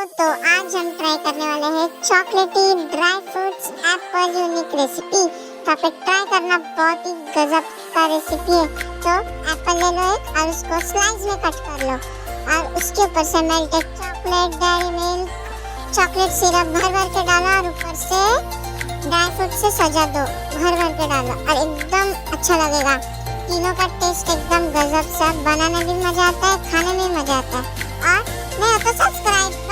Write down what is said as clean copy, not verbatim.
तो आज हम ट्राई करने वाले हैं चॉकलेटी dry fruits Apple unique recipe. तो आप ट्राई करना, बहुत ही गजब का रेसिपी है। तो एप्पल ले लो एक और उसको स्लाइस में कट कर लो और उसके ऊपर से melted chocolate, dairy milk, chocolate syrup भर भर के डालो और ऊपर से ड्राई फ्रूट से सजा दो, भर भर के डालो और एकदम अच्छा लगेगा। तीनों का टेस्ट एकदम गजब सा, बनाने में भी मजा आता है, खाने में भी मजा आता है। और नहीं हो तो सब्सक्राइब